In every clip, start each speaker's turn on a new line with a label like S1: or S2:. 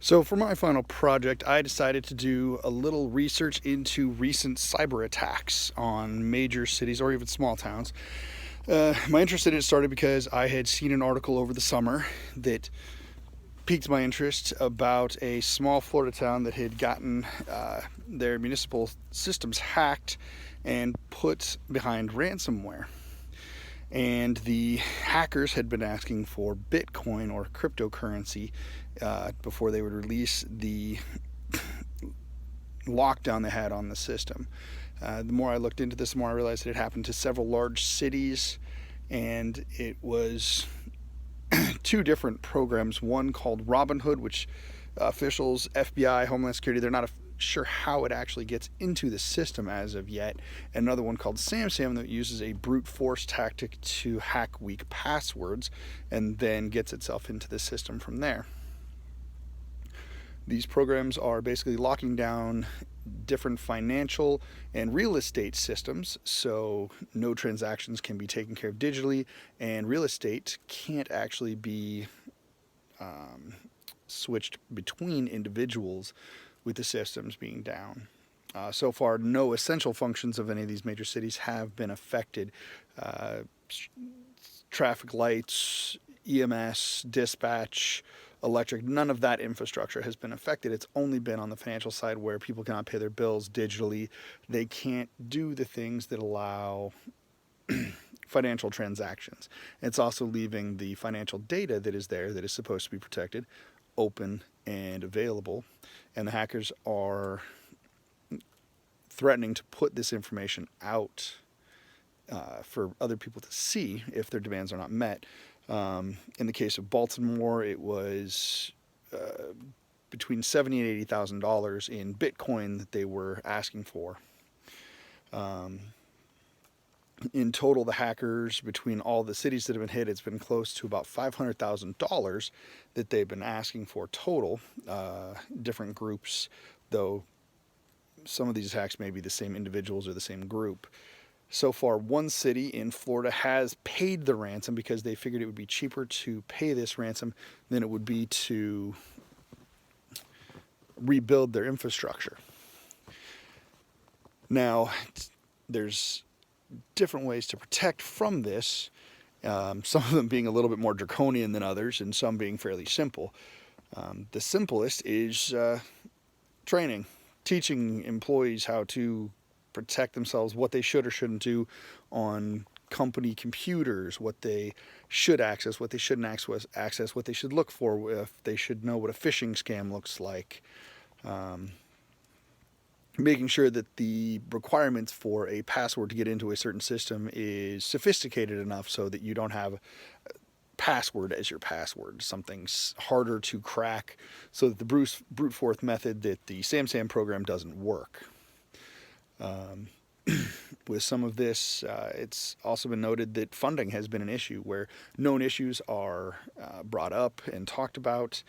S1: So for my final project, I decided to do a little research into recent cyber attacks on major cities or even small towns. My interest in it started because I had seen an article over the summer that piqued my interest about a small Florida town that had gotten their municipal systems hacked and put behind ransomware. And the hackers had been asking for Bitcoin or cryptocurrency before they would release the lockdown they had on the system. The more I looked into this, the more I realized it had happened to several large cities, and it was two different programs. One called Robinhood, which officials, FBI, Homeland Security, they're not sure how it actually gets into the system as of yet. Another one called HSEM that uses a brute force tactic to hack weak passwords and then gets itself into the system from there. These programs are basically locking down different financial and real estate systems, so no transactions can be taken care of digitally, and real estate can't actually be switched between individuals with the systems being down. So far, no essential functions of any of these major cities have been affected. Uh, Traffic lights, EMS, dispatch, electric, none of that infrastructure has been affected. It's only been on the financial side where people cannot pay their bills digitally. They can't do the things that allow financial transactions. It's also leaving the financial data that is there that is supposed to be protected open and available. And the hackers are threatening to put this information out for other people to see if their demands are not met. In the case of Baltimore, it was between $70,000 and $80,000 in Bitcoin that they were asking for. In total, the hackers, between all the cities that have been hit, it's been close to about $500,000 that they've been asking for total. Different groups, though some of these hacks may be the same individuals or the same group. So far, one city in Florida has paid the ransom because they figured it would be cheaper to pay this ransom than it would be to rebuild their infrastructure. Now, there's different ways to protect from this, some of them being a little bit more draconian than others and some being fairly simple. The simplest is training, teaching employees how to protect themselves, what they should or shouldn't do on company computers, what they should access, what they shouldn't access, what they should look for, if they should know what a phishing scam looks like. Making sure that the requirements for a password to get into a certain system is sophisticated enough so that you don't have password as your password. Something's harder to crack so that the brute force method that the SamSam program doesn't work. With some of this, it's also been noted that funding has been an issue where known issues are brought up and talked about,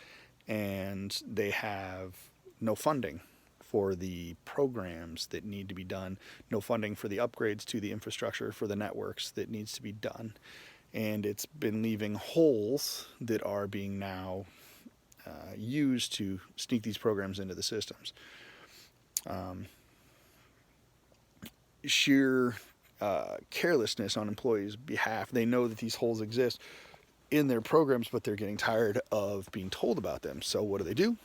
S1: and they have no funding for the programs that need to be done, no funding for the upgrades to the infrastructure for the networks that needs to be done. And it's been leaving holes that are being now used to sneak these programs into the systems. Sheer carelessness on employees' behalf. They know that these holes exist in their programs, but they're getting tired of being told about them. So what do?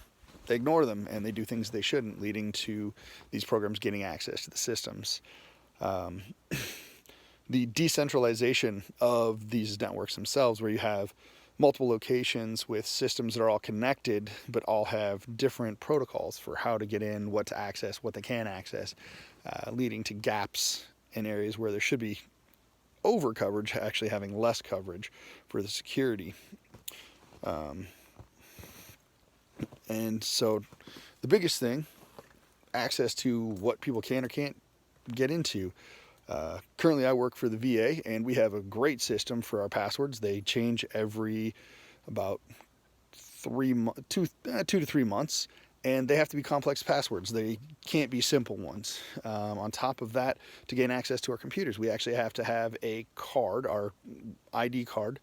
S1: They ignore them and they do things they shouldn't, leading to these programs getting access to the systems. The decentralization of these networks themselves, where you have multiple locations with systems that are all connected but all have different protocols for how to get in, what to access, what they can access, leading to gaps in areas where there should be over coverage, actually having less coverage for the security. And so the biggest thing, access to what people can or can't get into. Currently, I work for the VA, and we have a great system for our passwords. They change every about 2 to 3 months, and they have to be complex passwords. They can't be simple ones. On top of that, to gain access to our computers, we actually have to have a card, our ID card,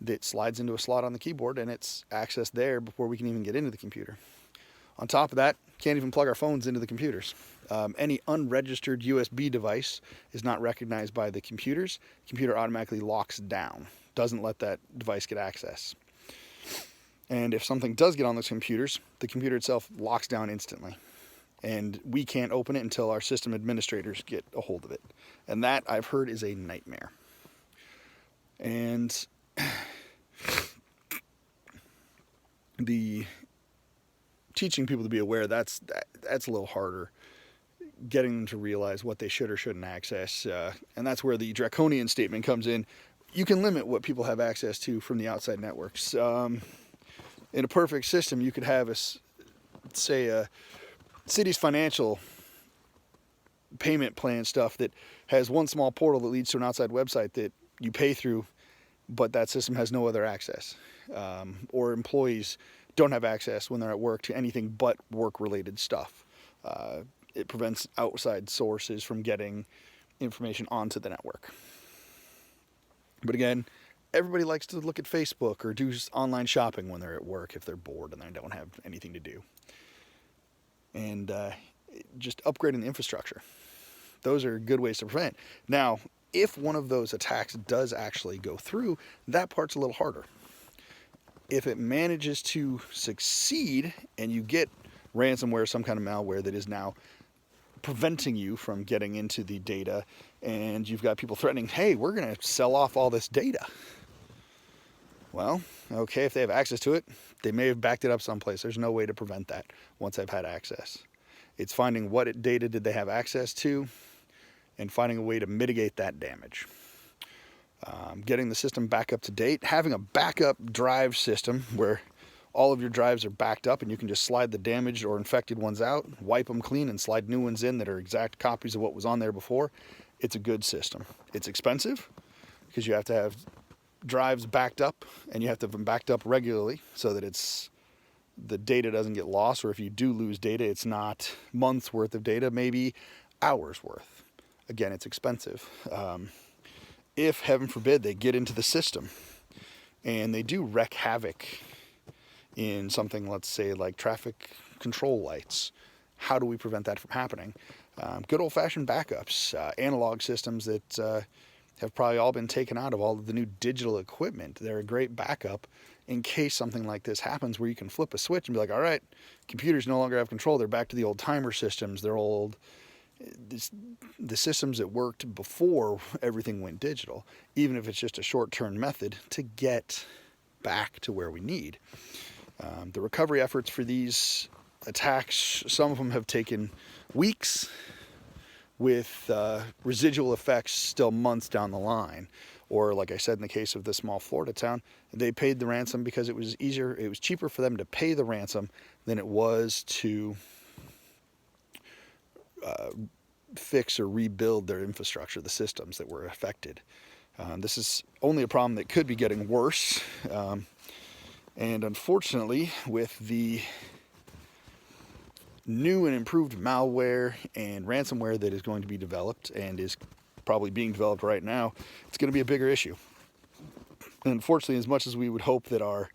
S1: that slides into a slot on the keyboard, and it's accessed there before we can even get into the computer. On top of that, can't even plug our phones into the computers. Any unregistered USB device is not recognized by the computers. The computer automatically locks down, doesn't let that device get access. And if something does get on those computers, the computer itself locks down instantly. And we can't open it until our system administrators get a hold of it. And that, I've heard, is a nightmare. And the teaching people to be aware, that's a little harder. Getting them to realize what they should or shouldn't access. And that's where the draconian statement comes in. You can limit what people have access to from the outside networks. In a perfect system, you could have, say, a city's financial payment plan stuff that has one small portal that leads to an outside website that you pay through, but that system has no other access. Or employees don't have access when they're at work to anything but work-related stuff. It prevents outside sources from getting information onto the network. But again, everybody likes to look at Facebook or do online shopping when they're at work if they're bored and they don't have anything to do. And just upgrading the infrastructure. Those are good ways to prevent. Now, if one of those attacks does actually go through, that part's a little harder. If it manages to succeed and you get ransomware, some kind of malware that is now preventing you from getting into the data, and you've got people threatening, hey, we're going to sell off all this data. Well, okay, if they have access to it, they may have backed it up someplace. There's no way to prevent that once they've had access. It's finding what data did they have access to and finding a way to mitigate that damage. Getting the system back up to date, having a backup drive system where all of your drives are backed up and you can just slide the damaged or infected ones out, wipe them clean, and slide new ones in that are exact copies of what was on there before. It's a good system. It's expensive because you have to have drives backed up and you have to have them backed up regularly so that the data doesn't get lost, or if you do lose data, it's not months worth of data, maybe hours worth. Again, it's expensive. If, heaven forbid, they get into the system and they do wreak havoc in something, let's say, like traffic control lights, how do we prevent that from happening? Good old-fashioned backups, analog systems that have probably all been taken out of all of the new digital equipment. They're a great backup in case something like this happens, where you can flip a switch and be like, all right, computers no longer have control. They're back to the old timer systems. They're the systems that worked before everything went digital, even if it's just a short-term method to get back to where we need. The recovery efforts for these attacks, some of them have taken weeks, with residual effects still months down the line. Or, like I said, in the case of the small Florida town, they paid the ransom because it was cheaper for them to pay the ransom than it was to fix or rebuild their infrastructure, the systems that were affected. This is only a problem that could be getting worse. And unfortunately, with the new and improved malware and ransomware that is going to be developed and is probably being developed right now, it's going to be a bigger issue. And unfortunately, as much as we would hope that our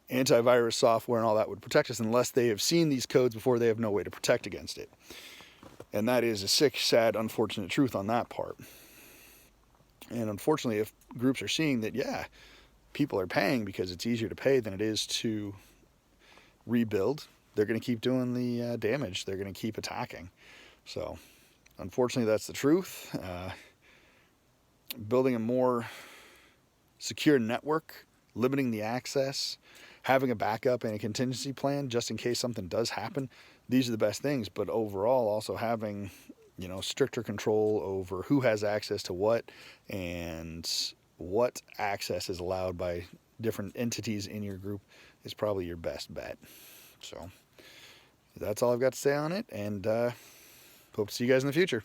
S1: antivirus software and all that would protect us, unless they have seen these codes before, they have no way to protect against it. And that is a sick, sad, unfortunate truth on that part. And unfortunately, if groups are seeing that, yeah, people are paying because it's easier to pay than it is to rebuild, they're going to keep doing the damage. They're going to keep attacking. So, unfortunately, that's the truth. Building a more secure network, limiting the access, having a backup and a contingency plan just in case something does happen, these are the best things. But overall, also having, stricter control over who has access to what and what access is allowed by different entities in your group is probably your best bet. So that's all I've got to say on it, and hope to see you guys in the future.